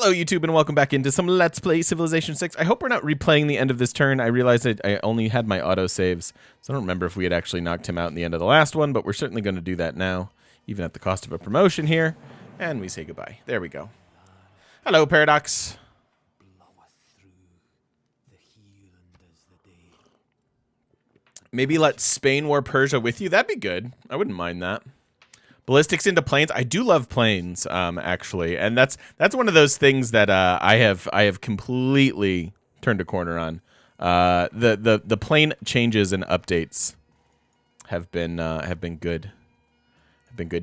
Hello, YouTube, and welcome back into some Let's Play Civilization 6. I hope we're not replaying the end of this turn. I realized I only had my auto-saves, so I don't remember if we had actually knocked him out in the end of the last one, but we're certainly going to do that now, even at the cost of a promotion here. And we say goodbye. There we go. Hello, Paradox. Maybe let Spain war Persia with you. That'd be good. I wouldn't mind that. Ballistics into planes. I do love planes, actually, and that's one of those things that I have completely turned a corner on. The plane changes and updates have been good.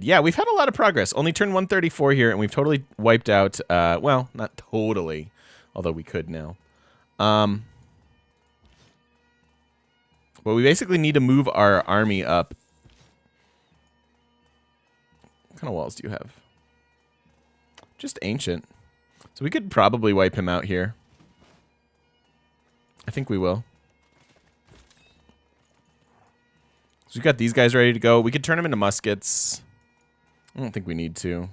Yeah, we've had a lot of progress. Only turn 134 here, and we've totally wiped out. Well, not totally, although we could now. But we basically need to move our army up. What kind of walls do you have? Just ancient. So we could probably wipe him out here. I think we will. So we've got these guys ready to go. We could turn them into muskets. I don't think we need to.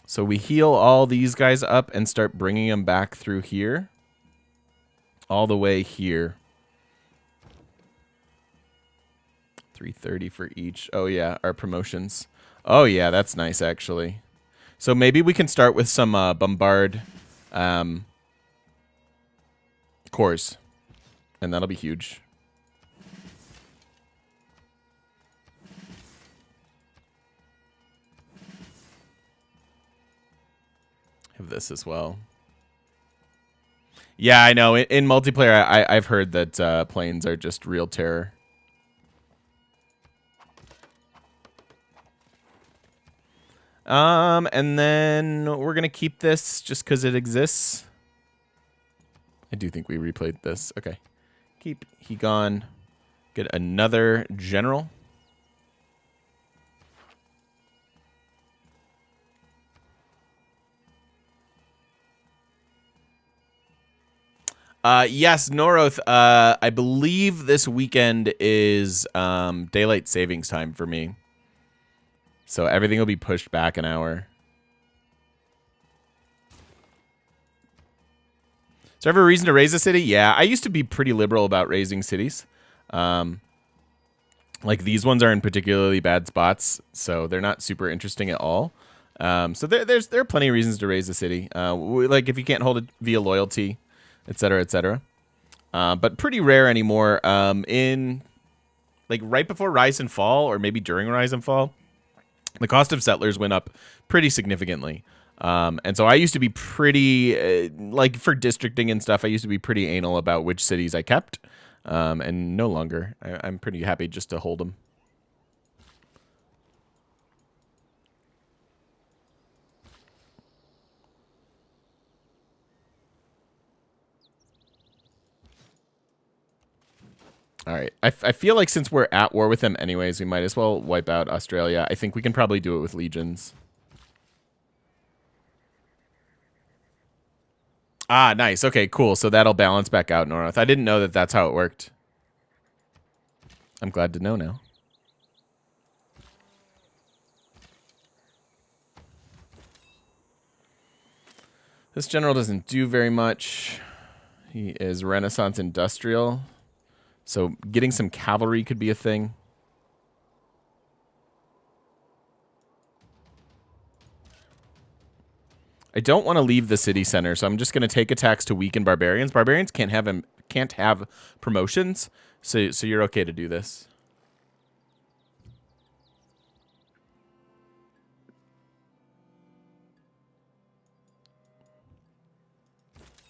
So we heal all these guys up and start bringing them back through here. All the way here. 330 for each. Oh, yeah, our promotions. Oh, yeah, that's nice, actually. So maybe we can start with some bombard cores. And that'll be huge. Have this as well. Yeah, I know. In multiplayer, I've heard that planes are just real terror. And then we're going to keep this just because it exists. I do think we replayed this. Okay. Keep he gone. Get another general. Yes, Noroth, I believe this weekend is daylight savings time for me. So everything will be pushed back an hour. Is there ever a reason to raise a city? Yeah, I used to be pretty liberal about raising cities. Like these ones are in particularly bad spots, so they're not super interesting at all. So there are plenty of reasons to raise a city. Like if you can't hold it via loyalty, etc., etc. But pretty rare anymore. In like right before Rise and Fall, or maybe during Rise and Fall, the cost of settlers went up pretty significantly. And so I used to be pretty, like for districting and stuff, I used to be pretty anal about which cities I kept. And no longer. I'm pretty happy just to hold them. All right. I feel like since we're at war with them anyways, we might as well wipe out Australia. I think we can probably do it with legions. Ah, nice. Okay, cool. So that'll balance back out north. I didn't know that that's how it worked. I'm glad to know now. This general doesn't do very much. He is Renaissance industrial. So getting some cavalry could be a thing. I don't want to leave the city center, so I'm just going to take attacks to weaken barbarians. Barbarians can't have promotions, so you're okay to do this.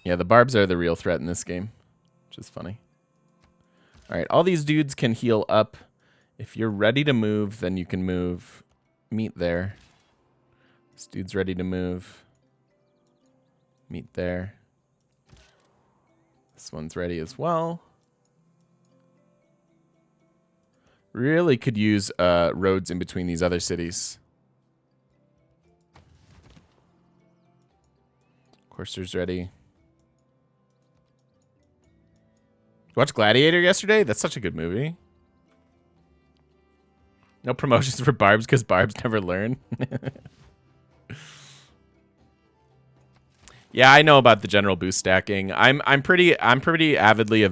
Yeah, the barbs are the real threat in this game, which is funny. All right, all these dudes can heal up. If you're ready to move, then you can move. Meet there. This dude's ready to move. Meet there. This one's ready as well. Really could use roads in between these other cities. Courser's ready. Watched Gladiator yesterday? That's such a good movie. No promotions for Barbs because Barbs never learn. Yeah, I know about the general boost stacking. I'm pretty avidly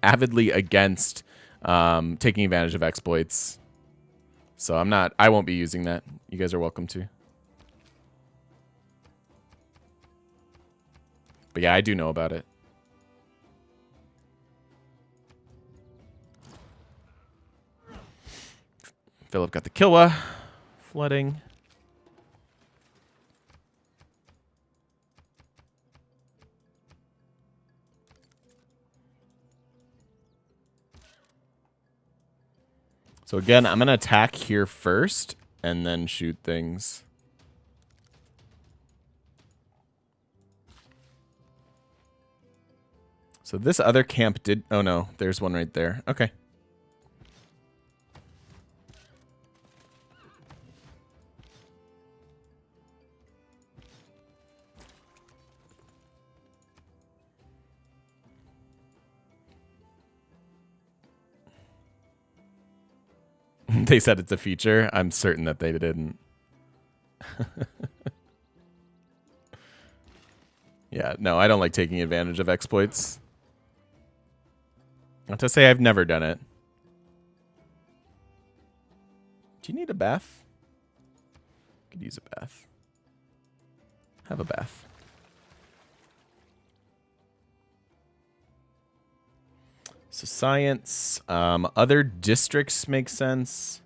avidly against taking advantage of exploits. So I won't be using that. You guys are welcome to. But yeah, I do know about it. Philip got the Kilwa. Flooding. So again, I'm going to attack here first and then shoot things. So this other camp did... Oh, no. There's one right there. Okay. They said it's a feature. I'm certain that they didn't. Yeah, no, I don't like taking advantage of exploits. Not to say I've never done it. Do you need a bath? Could use a bath. Have a bath. So science, other districts make sense.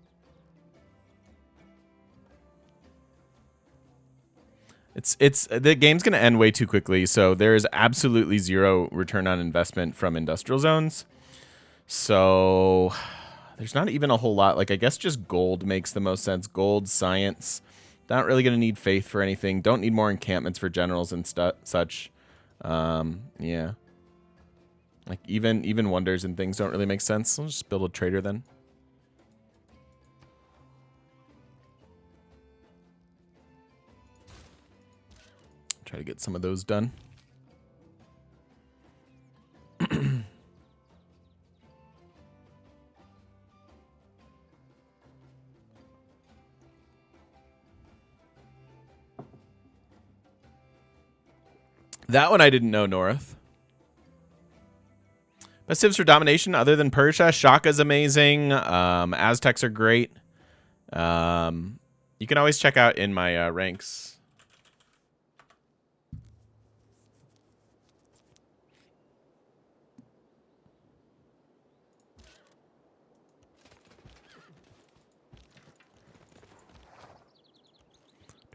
It's the game's gonna end way too quickly, so there is absolutely zero return on investment from industrial zones. So there's not even a whole lot. Like I guess just gold makes the most sense. Gold, science. Not really gonna need faith for anything. Don't need more encampments for generals and such. Yeah. Like even wonders and things don't really make sense. I'll just build a trader then. Try to get some of those done. That one I didn't know, North. Best tips for domination other than Persia. Shaka's amazing. Aztecs are great. You can always check out in my ranks.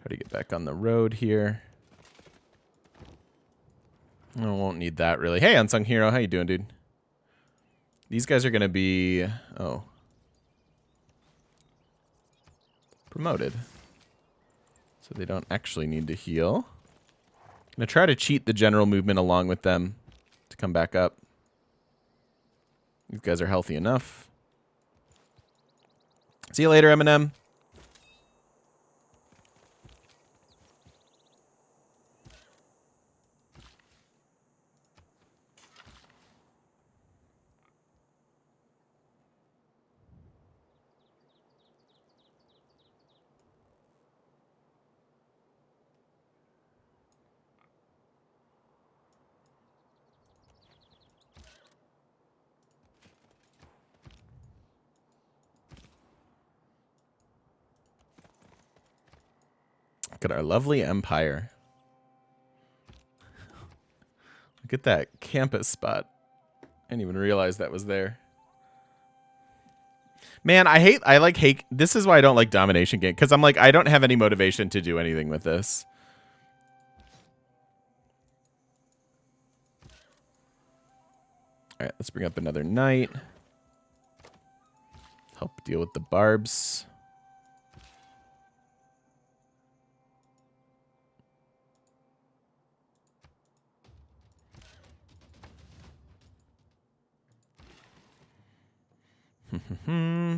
Try to get back on the road here. I won't need that really. Hey, Unsung Hero, how you doing, dude? These guys are gonna be promoted, so they don't actually need to heal. I'm gonna try to cheat the general movement along with them to come back up. These guys are healthy enough. See you later, Eminem. Look at our lovely empire. Look at that campus spot. I didn't even realize that was there. Man, I hate. This is why I don't like domination game, because I'm like, I don't have any motivation to do anything with this. All right, let's bring up another knight. Help deal with the barbs.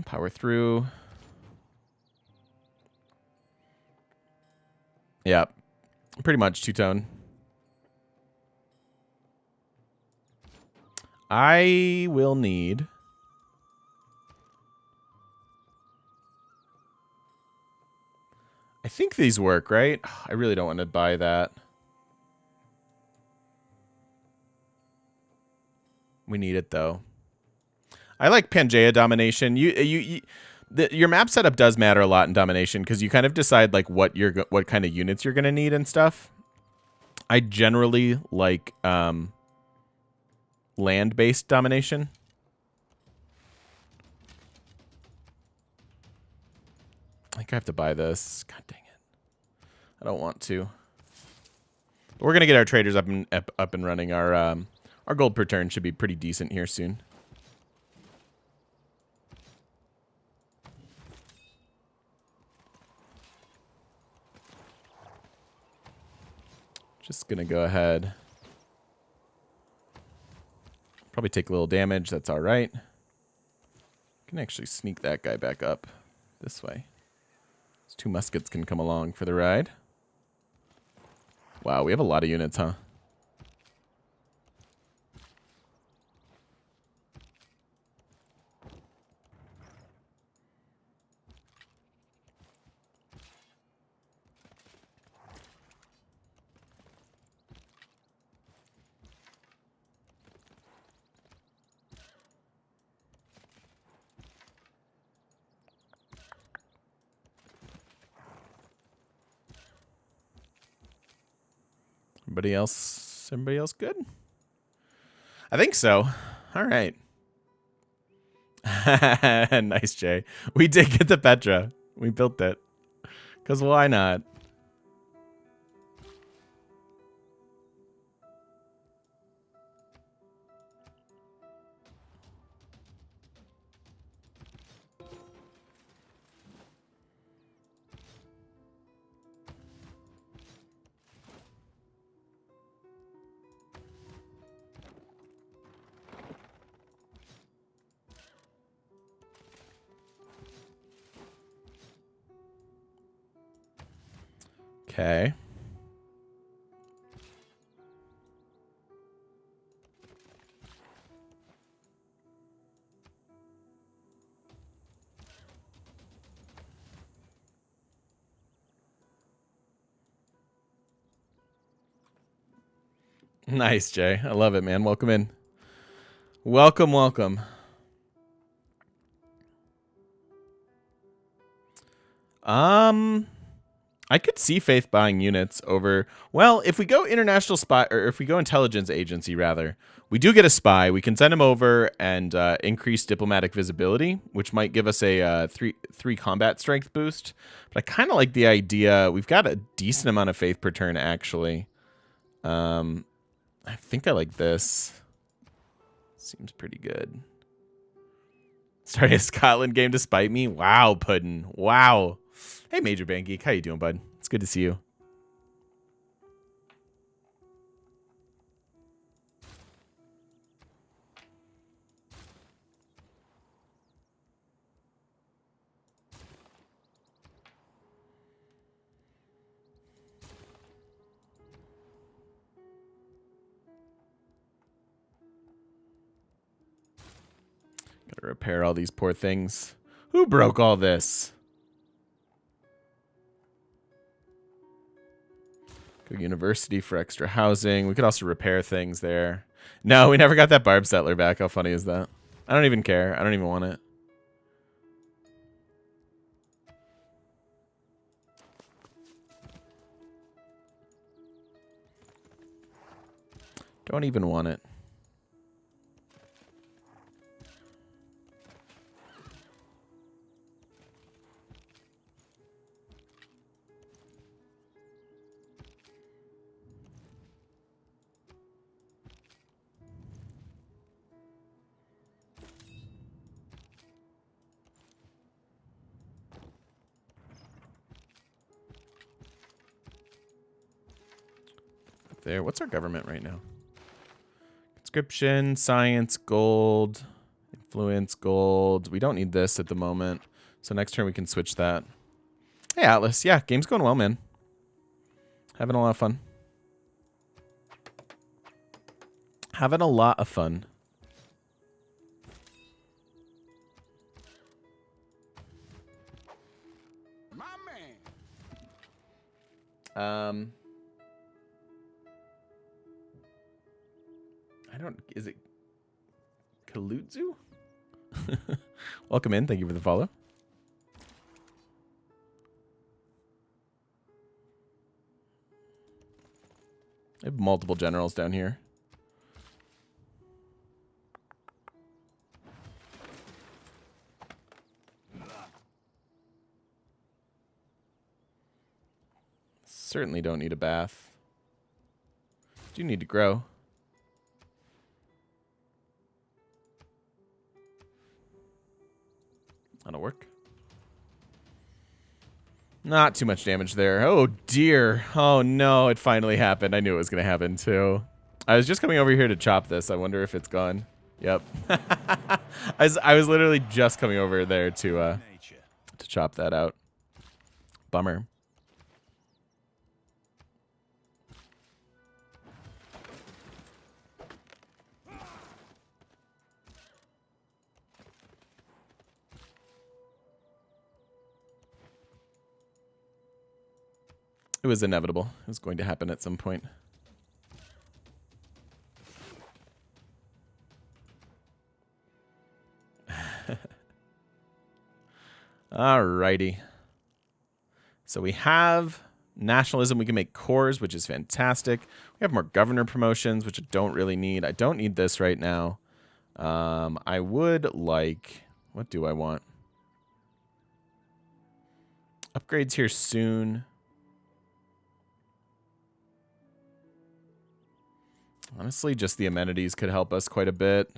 Power through. Yeah, pretty much two-tone. I will need think these work, right? I really don't want to buy that. We need it though. I like Pangea domination. Your map setup does matter a lot in domination because you kind of decide like what kind of units you're gonna need and stuff. I generally like land-based domination. I think I have to buy this. God dang it! I don't want to. But we're gonna get our traders up and running. Our gold per turn should be pretty decent here soon. Just gonna go ahead. Probably take a little damage. That's all right. Can actually sneak that guy back up this way. These 2 muskets can come along for the ride. Wow, we have a lot of units, huh? Everybody else good? I think so. All right. Nice, Jay. We did get the Petra. We built it. Because why not? Okay. Nice, Jay. I love it, man. Welcome in. Welcome, welcome. I could see Faith buying units over. Well, if we go international spy, or if we go intelligence agency, rather, we do get a spy. We can send him over and increase diplomatic visibility, which might give us a three combat strength boost. But I kind of like the idea. We've got a decent amount of faith per turn, actually. I think I like this. Seems pretty good. Starting a Scotland game to spite me. Wow, Puddin'. Wow. Hey, Major Band Geek. How you doing, bud? It's good to see you. Gotta repair all these poor things. Who broke all this? Go university for extra housing. We could also repair things there. No, we never got that Barb Settler back. How funny is that? I don't even care. I don't even want it. Don't even want it. There. What's our government right now? Conscription, science, gold, influence, gold. We don't need this at the moment. So next turn we can switch that. Hey, Atlas. Yeah, game's going well, man. Having a lot of fun. Having a lot of fun. My man. I don't. Is it Kalutzu? Welcome in. Thank you for the follow. I have multiple generals down here. Certainly don't need a bath. Do need to grow. That'll work. Not too much damage there. Oh, dear. Oh, no. It finally happened. I knew it was going to happen, too. I was just coming over here to chop this. I wonder if it's gone. Yep. I was literally just coming over there to chop that out. Bummer. It was inevitable. It was going to happen at some point. Alrighty. So we have nationalism. We can make cores, which is fantastic. We have more governor promotions, which I don't really need. I don't need this right now. I would like... What do I want? Upgrades here soon. Honestly, just the amenities could help us quite a bit.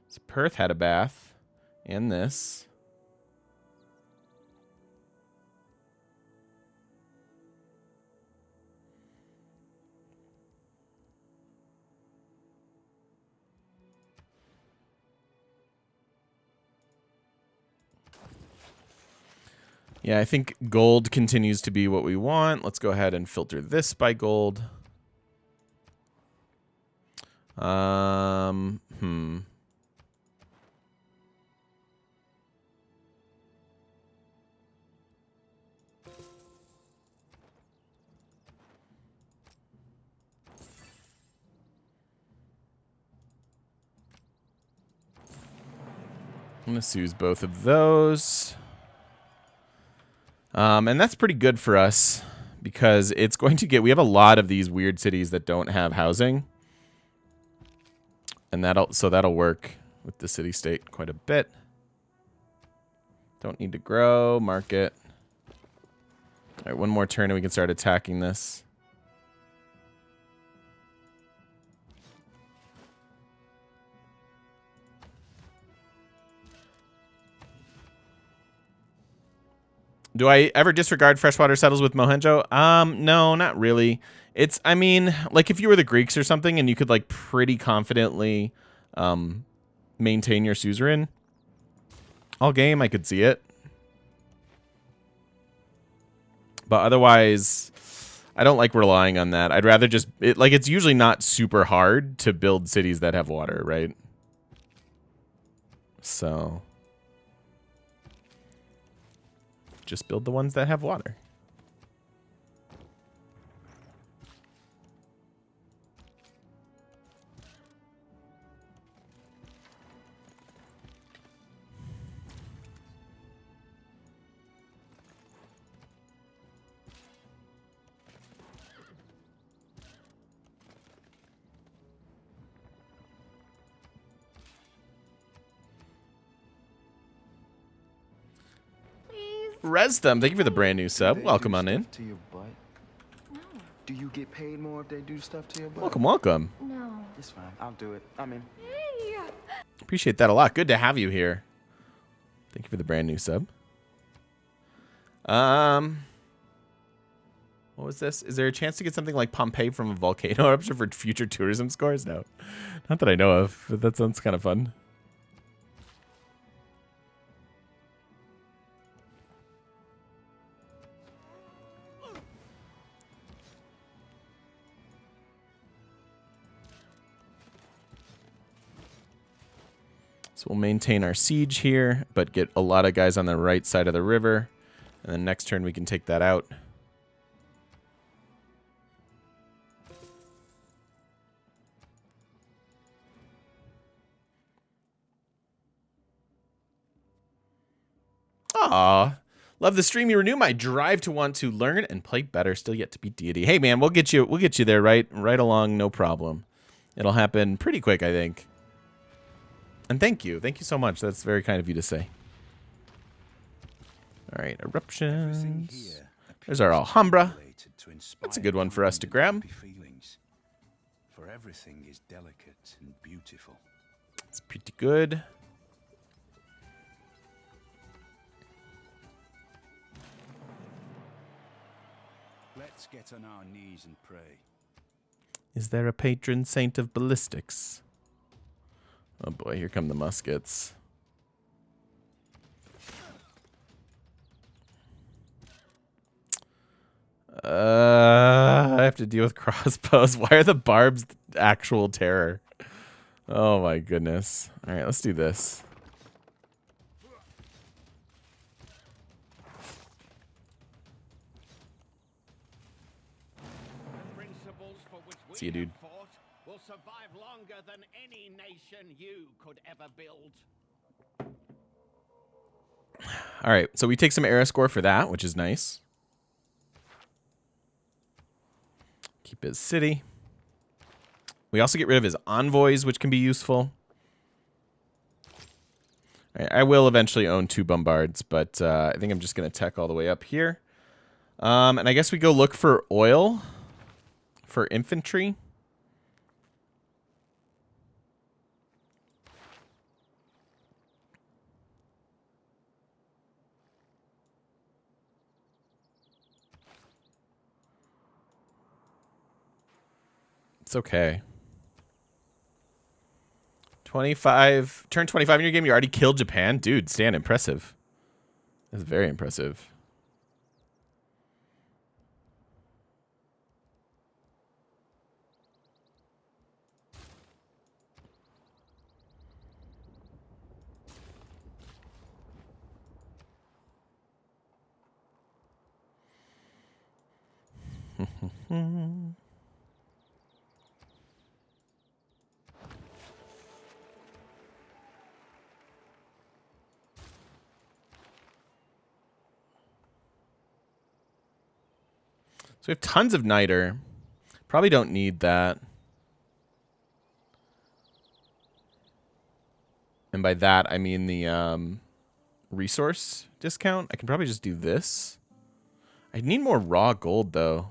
So Perth had a bath. And this. Yeah, I think gold continues to be what we want. Let's go ahead and filter this by gold. I'm going to use both of those. And that's pretty good for us because it's going to get... We have a lot of these weird cities that don't have housing. And that'll work with the city-state quite a bit. Don't need to grow. Market. All right, one more turn and we can start attacking this. Do I ever disregard freshwater settles with Mohenjo? No, not really. It's, I mean, like if you were the Greeks or something and you could like pretty confidently maintain your suzerain all game, I could see it. But otherwise, I don't like relying on that. I'd rather just, it's usually not super hard to build cities that have water, right? So... just build the ones that have water. Res them. Thank you for the brand new sub. Welcome on in. To your butt? No. Do you get paid more if they do stuff to your butt? Welcome, welcome. No. It's fine. I'll do it. I'm in. Hey. Appreciate that a lot. Good to have you here. Thank you for the brand new sub. What was this? Is there a chance to get something like Pompeii from a volcano eruption for future tourism scores? No. Not that I know of, but that sounds kind of fun. So we'll maintain our siege here, but get a lot of guys on the right side of the river. And then next turn we can take that out. Aw. Love the stream. You renew my drive to want to learn and play better. Still yet to be Deity. Hey man, we'll get you there right along, no problem. It'll happen pretty quick, I think. And thank you. Thank you so much. That's very kind of you to say. All right, eruptions. There's our Alhambra. That's a good one for us to grab. For everything is delicate and beautiful. It's pretty good. Let's get on our knees and pray. Is there a patron saint of ballistics? Oh boy, here come the muskets. I have to deal with crossbows. Why are the barbs actual terror? Oh my goodness. All right, let's do this. See you, dude. Will survive longer than any nation you could ever build. All right, so we take some era score for that, which is nice. Keep his city. We also get rid of his envoys, which can be useful. All right, I will eventually own 2 bombards, but I think I'm just going to tech all the way up here. And I guess we go look for oil for infantry. It's okay. 25. Turn 25 in your game. You already killed Japan? Dude, Stan, impressive. That's very impressive. So we have tons of niter. Probably don't need that. And by that, I mean the resource discount. I can probably just do this. I need more raw gold, though.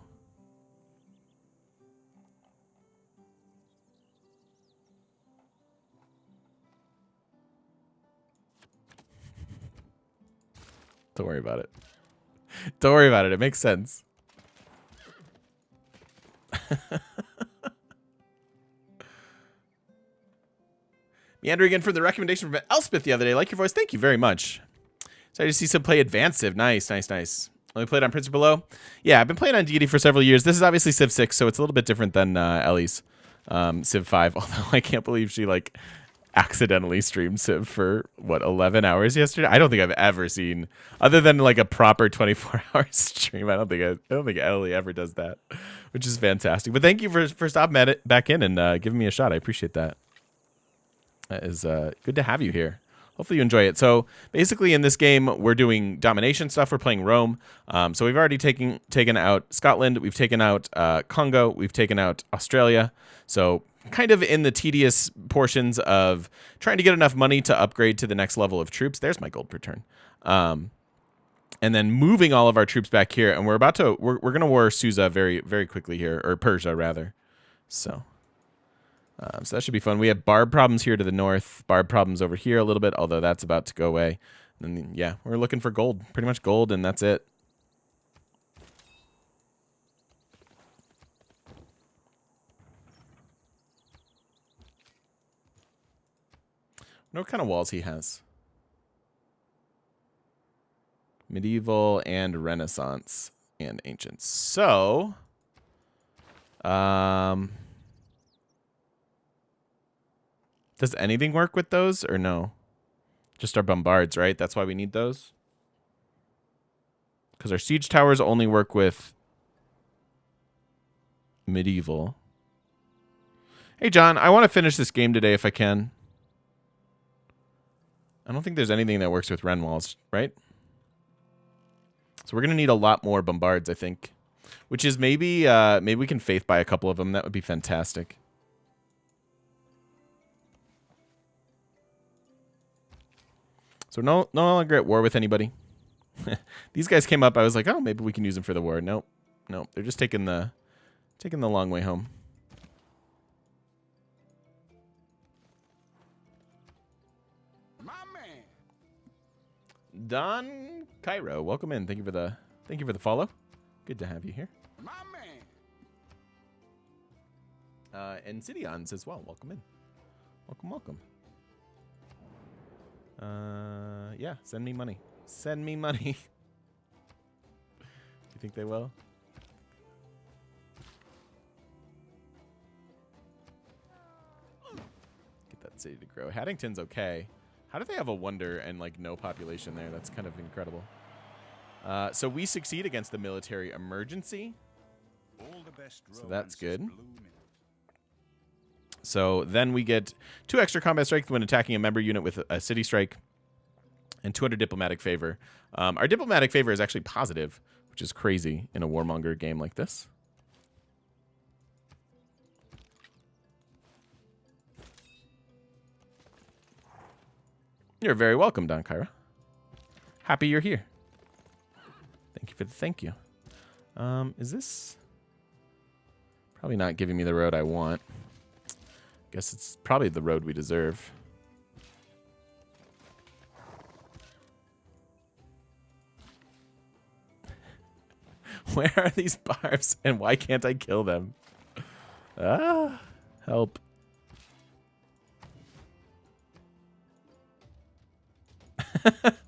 Don't worry about it. Don't worry about it. It makes sense. Meander again for the recommendation from Elspeth the other day. Like your voice. Thank you very much. So I just see some play Advanced Civ. Nice, nice, nice. Only played on Prince Below. Yeah, I've been playing on Deity for several years. This is obviously Civ 6, so it's a little bit different than Ellie's Civ 5. Although I can't believe she like accidentally streamed Civ for what 11 hours yesterday. I don't think I've ever seen, other than like a proper 24-hour stream. I don't think Ellie ever does that, which is fantastic. But thank you for stopping back in and giving me a shot. I appreciate that. That is good to have you here. Hopefully you enjoy it. So basically in this game, we're doing domination stuff. We're playing Rome. So we've already taken out Scotland. We've taken out Congo. We've taken out Australia. So kind of in the tedious portions of trying to get enough money to upgrade to the next level of troops. There's my gold per turn. And then moving all of our troops back here. And we're going to war Susa very, very quickly here, or Persia rather. So that should be fun. We have barb problems here to the north, barb problems over here a little bit, although that's about to go away. And then, yeah, we're looking for gold, pretty much gold, and that's it. I wonder what kind of walls he has. Medieval and Renaissance and ancient. So, does anything work with those or no? Just our bombards, right? That's why we need those. Because our siege towers only work with medieval. Hey, John, I want to finish this game today if I can. I don't think there's anything that works with Ren walls, right? So we're going to need a lot more bombards, I think. Which is maybe we can faith buy a couple of them. That would be fantastic. So no longer at war with anybody. These guys came up. I was like, oh, maybe we can use them for the war. Nope. They're just taking the long way home. My man. Don Cairo, welcome in. Thank you for the follow. Good to have you here. My man. And Sidions as well. Welcome in. Welcome. Yeah, send me money. Send me money. Do you think they will? Get that city to grow. Haddington's okay. How do they have a wonder and like no population there? That's kind of incredible. So we succeed against the military emergency. All the best So that's good. blooming. So then we get 2 extra combat strength when attacking a member unit with a city strike, and 200 diplomatic favor. Our diplomatic favor is actually positive, which is crazy in a warmonger game like this. You're very welcome, Don Kyra. Happy you're here. Thank you for the thank you. Is this probably not giving me the road I want? Guess it's probably the road we deserve. Where are these barbs and why can't I kill them? Ah, help.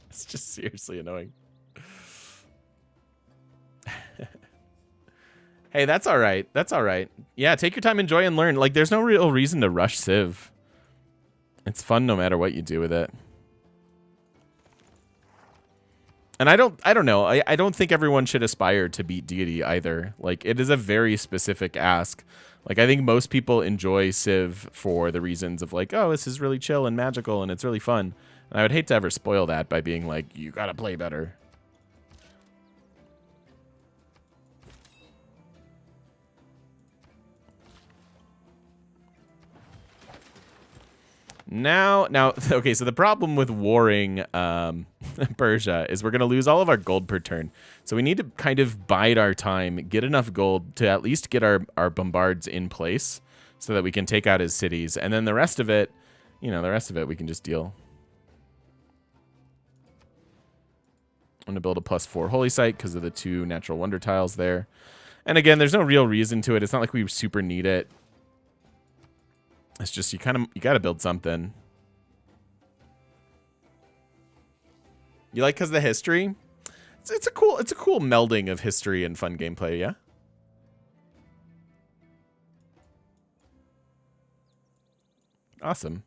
It's just seriously annoying. Hey, that's all right. That's all right. Yeah, take your time, enjoy, and learn. Like, there's no real reason to rush Civ. It's fun no matter what you do with it. And I don't know. I don't think everyone should aspire to beat Deity either. Like, it is a very specific ask. Like, I think most people enjoy Civ for the reasons of like, oh, this is really chill and magical and it's really fun. And I would hate to ever spoil that by being like, you gotta play better. Now, okay, so the problem with warring Persia is we're going to lose all of our gold per turn. So we need to kind of bide our time, get enough gold to at least get our bombards in place so that we can take out his cities. And then the rest of it, we can just deal. I'm going to build a +4 holy site because of the 2 natural wonder tiles there. And again, there's no real reason to it. It's not like we super need it. It's just you got to build something. You like because of the history? It's a cool melding of history and fun gameplay, yeah? Awesome.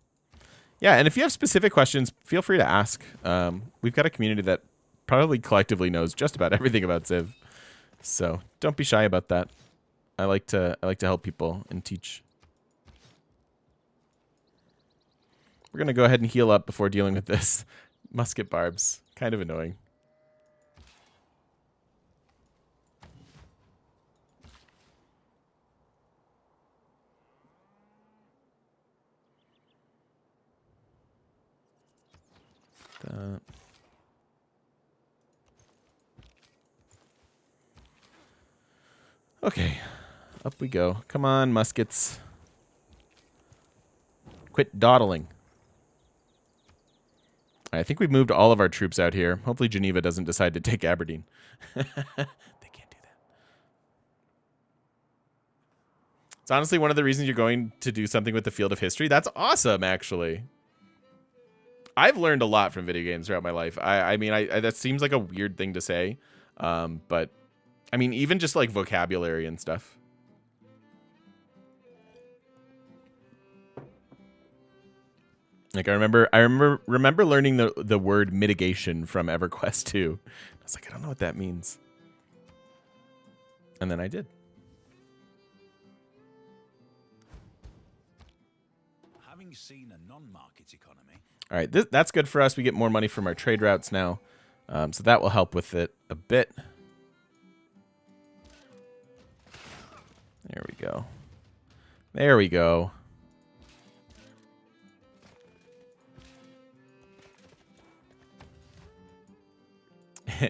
Yeah, and if you have specific questions, feel free to ask. We've got a community that probably collectively knows just about everything about Civ. So don't be shy about that. I like to help people and teach. We're going to go ahead and heal up before dealing with this. Musket barbs. Kind of annoying. Okay. Up we go. Come on, muskets. Quit dawdling. I think we've moved all of our troops out here. Hopefully Geneva doesn't decide to take Aberdeen. They can't do that. It's honestly one of the reasons you're going to do something with the field of history. That's awesome, actually. I've learned a lot from video games throughout my life. I mean, that seems like a weird thing to say. But, I mean, even just like vocabulary and stuff. Like I remember learning the word mitigation from EverQuest 2. I was like, I don't know what that means. And then I did. Having seen a non-market economy, All right, that's good for us. We get more money from our trade routes now. So that will help with it a bit. There we go. There we go.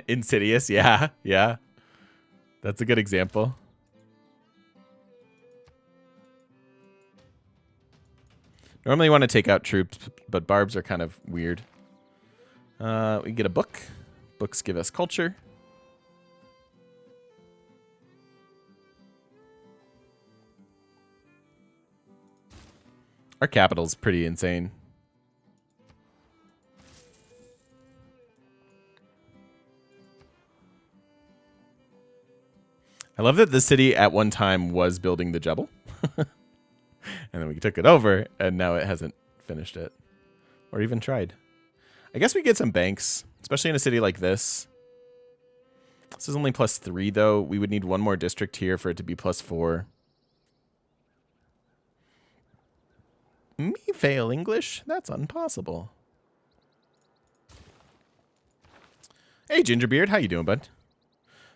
Insidious, yeah, yeah. That's a good example. Normally you want to take out troops, but barbs are kind of weird. We get a book. Books give us culture. Our capital's pretty insane. I love that the city at one time was building the Jebel. And then we took it over, and now it hasn't finished it. Or even tried. I guess we get some banks, especially in a city like this. This is only +3, though. We would need one more district here for it to be +4. Me fail English? That's impossible. Hey, Gingerbeard. How you doing, bud?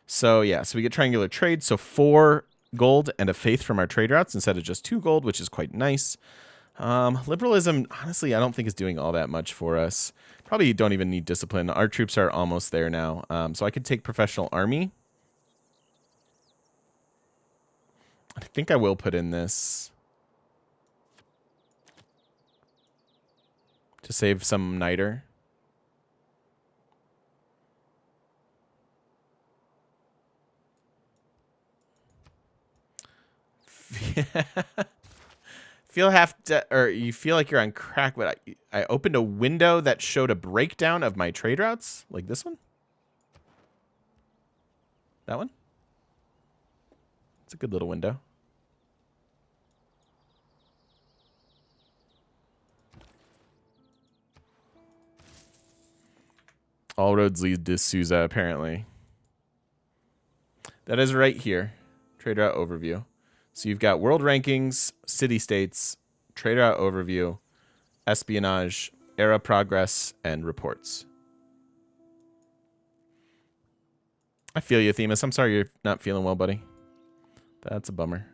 So, yeah, so we get triangular trade. So 4 gold and a faith from our trade routes instead of just 2 gold, which is quite nice. Liberalism, honestly, I don't think is doing all that much for us. Probably don't even need discipline. Our troops are almost there now. So I could take professional army. I think I will put in this to save some niter. You feel like you're on crack, but I opened a window that showed a breakdown of my trade routes, like this one. That one. It's a good little window. All roads lead to Susa, apparently. That is right here. Trade route overview. So you've got world rankings, city-states, trade route overview, espionage, era progress, and reports. I feel you, Themis. I'm sorry you're not feeling well, buddy. That's a bummer.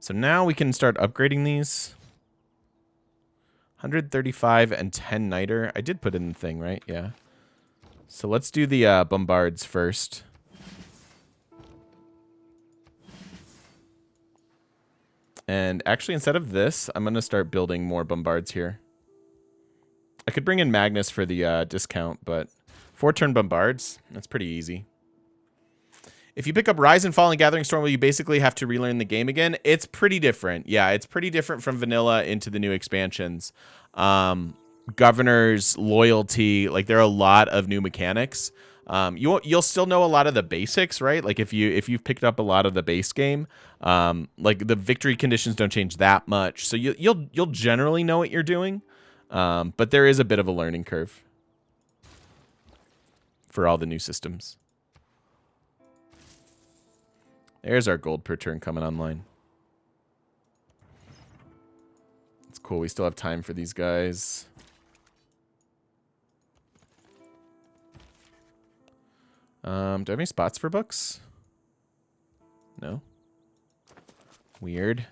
So now we can start upgrading these. 135 and 10 niter. I did put in the thing, right? Yeah. So let's do the bombards first. And actually, instead of this, I'm going to start building more bombards here. I could bring in Magnus for the discount, but 4-turn bombards, that's pretty easy. If you pick up Rise and Fall and Gathering Storm, will you basically have to relearn the game again? It's pretty different. Yeah, it's pretty different from vanilla into the new expansions. Governors, loyalty, like there are a lot of new mechanics. You'll still know a lot of the basics, right? Like if you've picked up a lot of the base game, like the victory conditions don't change that much, so you'll generally know what you're doing. But there is a bit of a learning curve for all the new systems. There's our gold per turn coming online. It's cool. We still have time for these guys. Do I have any spots for books? No. Weird.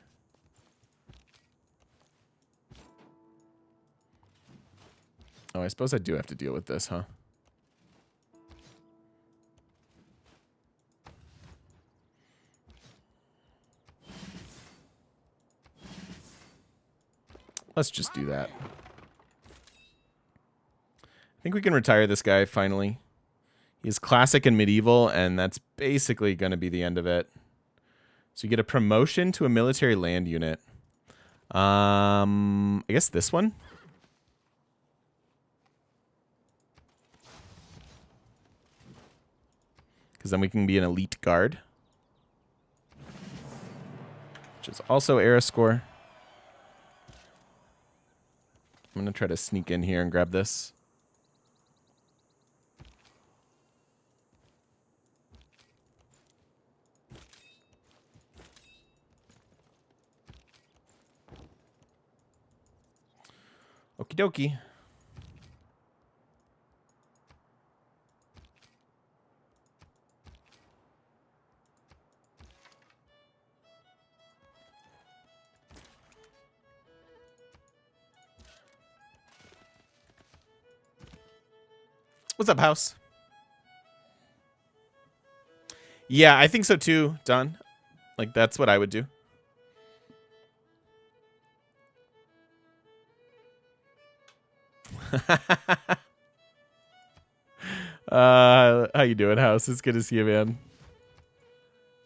Oh, I suppose I do have to deal with this, huh? Let's just do that. I think we can retire this guy finally. He's classic and medieval, and that's basically going to be the end of it. So you get a promotion to a military land unit. I guess this one? Because then we can be an elite guard. which is also era score. I'm going to try to sneak in here and grab this. Okie dokie. What's up, House? Yeah, I think so too, Don. Like, that's what I would do. How you doing, House? It's good to see you, man.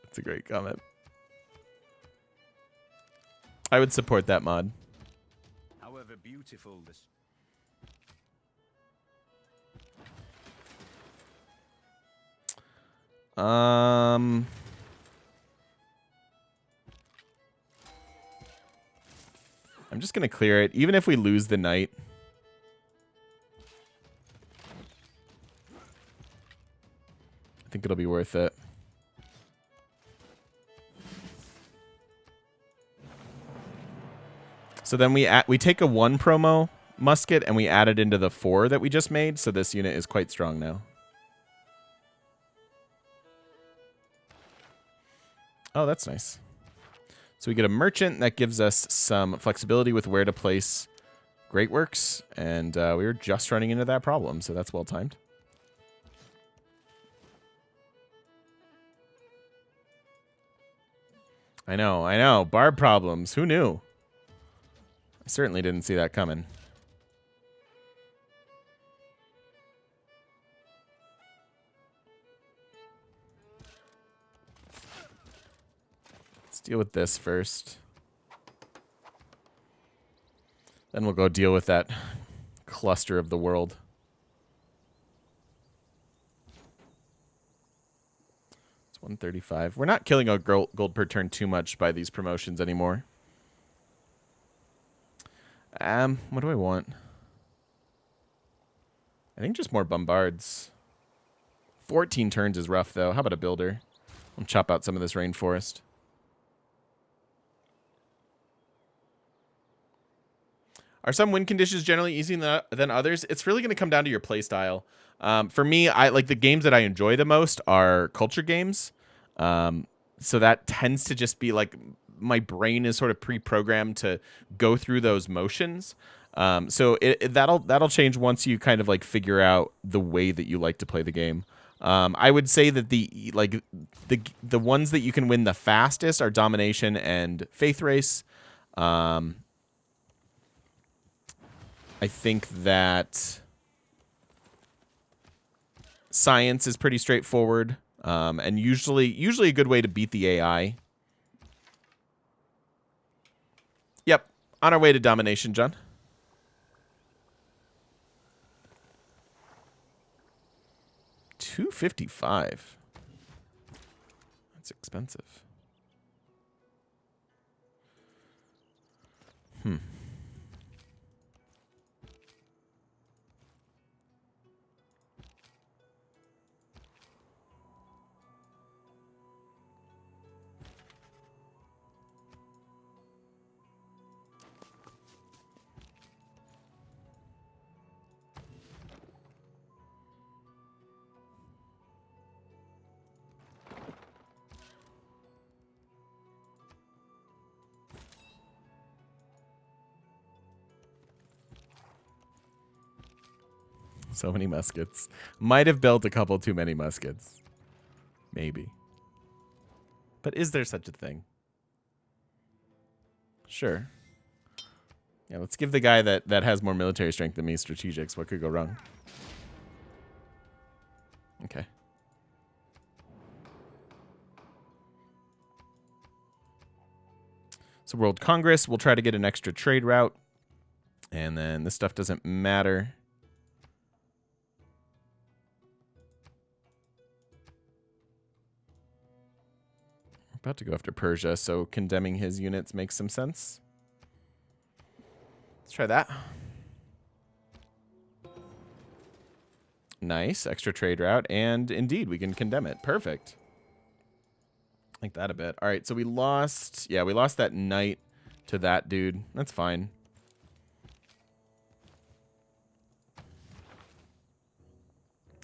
That's a great comment. I would support that mod. However beautiful this. I'm just gonna clear it, even if we lose the knight. I think it'll be worth it. So then we take a 1 promo musket and we add it into the 4 that we just made, so this unit is quite strong now. Oh, that's nice. So we get a merchant that gives us some flexibility with where to place Great Works, and we were just running into that problem, so that's well timed. I know. Barb problems. Who knew? I certainly didn't see that coming. Let's deal with this first. Then we'll go deal with that cluster of the world. It's 135. We're not killing a gold per turn too much by these promotions anymore. What do I want? I think just more bombards. 14 turns is rough, though. How about a builder? I'll chop out some of this rainforest. Are some win conditions generally easier than others? It's really going to come down to your play style. For me, I like the games that I enjoy the most are culture games. So that tends to just be like my brain is sort of pre-programmed to go through those motions. So that'll change once you kind of like figure out the way that you like to play the game. I would say that the ones that you can win the fastest are domination and faith race. I think that science is pretty straightforward, and usually a good way to beat the AI. Yep, on our way to domination, John. $255. That's expensive. So many muskets. Might have built a couple too many muskets. Maybe. But is there such a thing? Sure. Yeah, let's give the guy that has more military strength than me strategics. What could go wrong? Okay. So World Congress, we'll try to get an extra trade route. And then this stuff doesn't matter. About to go after Persia, so condemning his units makes some sense. Let's try that. Nice. Extra trade route. And indeed, we can condemn it. Perfect. Like that a bit. All right, so we lost... Yeah, we lost that knight to that dude. That's fine.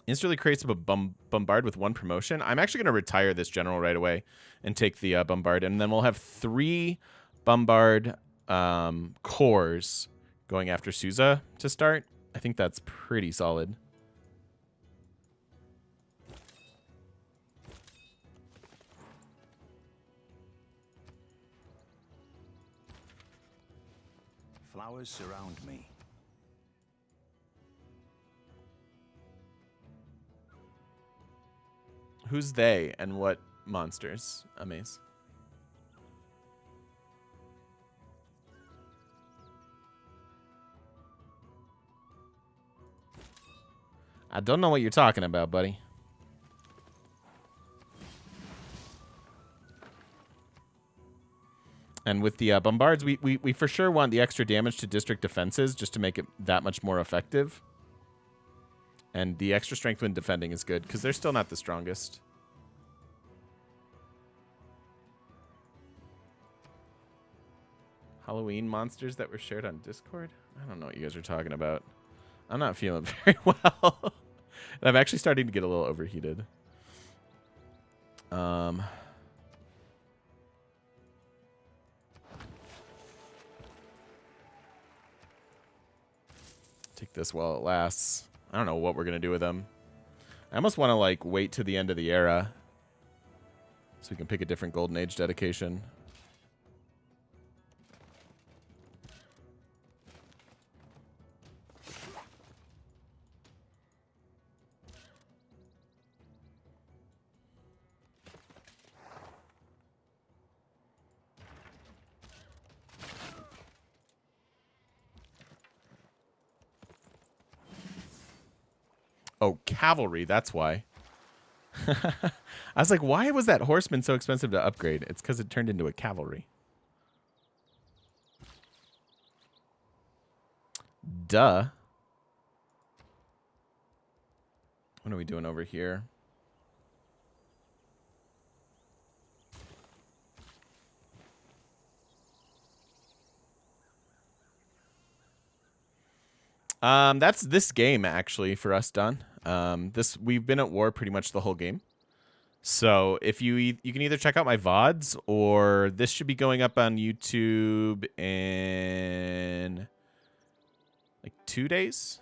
Instantly creates a bombard with 1 promotion. I'm actually going to retire this general right away and take the bombard. And then we'll have 3 bombard cores going after Susa to start. I think that's pretty solid. Flowers surround me. Who's they and what monsters? Amaze. I don't know what you're talking about, buddy. And with the bombards, we for sure want the extra damage to district defenses just to make it that much more effective. And the extra strength when defending is good, because they're still not the strongest. Halloween monsters that were shared on Discord? I don't know what you guys are talking about. I'm not feeling very well. And I'm actually starting to get a little overheated. Take this while it lasts. I don't know what we're going to do with them. I almost want to, like, wait to the end of the era so we can pick a different Golden Age dedication. Oh, cavalry, that's why. I was like, why was that horseman so expensive to upgrade? It's because it turned into a cavalry. Duh. What are we doing over here? That's this game actually for us done. We've been at war pretty much the whole game. So if you can either check out my VODs or this should be going up on YouTube in like 2 days.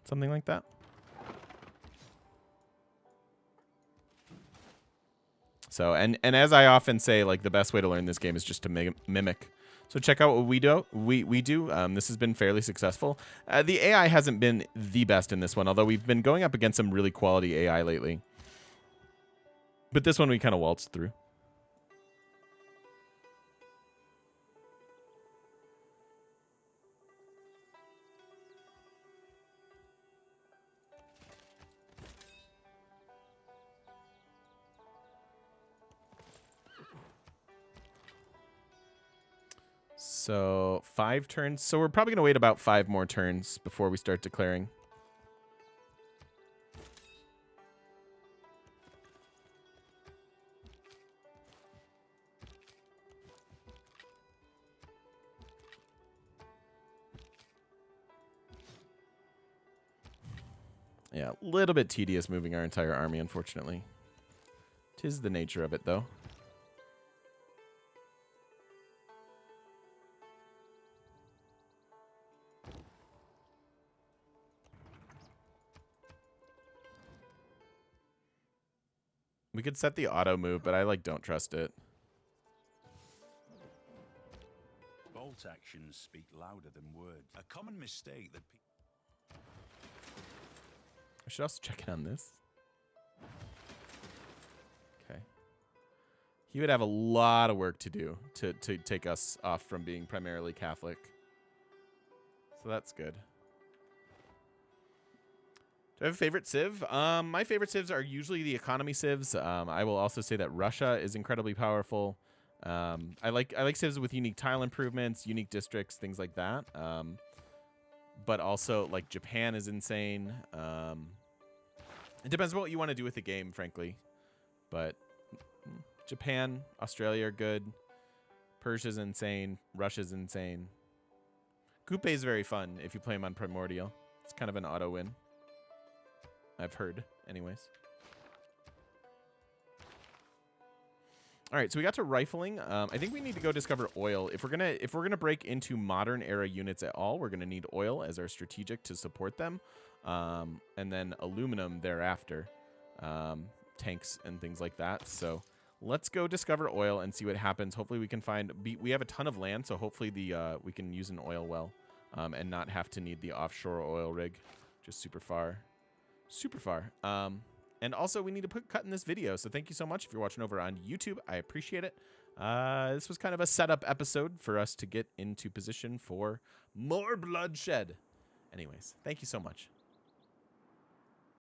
Something like that. So and as I often say, like the best way to learn this game is just to mimic. So check out what we do. We do. This has been fairly successful. The AI hasn't been the best in this one, although we've been going up against some really quality AI lately. But this one we kind of waltzed through. So 5 turns. So we're probably going to wait about 5 more turns before we start declaring. Yeah, a little bit tedious moving our entire army, unfortunately. 'Tis the nature of it, though. We could set the auto move, but I don't trust it. Bolt actions speak louder than words. A common mistake that I should also check in on this. Okay. He would have a lot of work to do to take us off from being primarily Catholic. So that's good. Do I have a favorite civ? My favorite civs are usually the economy civs. I will also say that Russia is incredibly powerful. I like civs with unique tile improvements, unique districts, things like that. But also, like, Japan is insane. It depends on what you want to do with the game, frankly. But Japan, Australia are good. Persia's insane. Russia's insane. Coupe is very fun if you play him on Primordial. It's kind of an auto win. I've heard, anyways. All right, so we got to rifling. I think we need to go discover oil. If we're gonna break into modern era units at all, we're gonna need oil as our strategic to support them, and then aluminum thereafter, tanks and things like that. So let's go discover oil and see what happens. Hopefully we can we have a ton of land, so hopefully we can use an oil well, and not have to need the offshore oil rig, just super far. And also, we need to put cut in this video, so thank you so much if you're watching over on YouTube. I appreciate it. This was kind of a setup episode for us to get into position for more bloodshed. Anyways, thank you so much.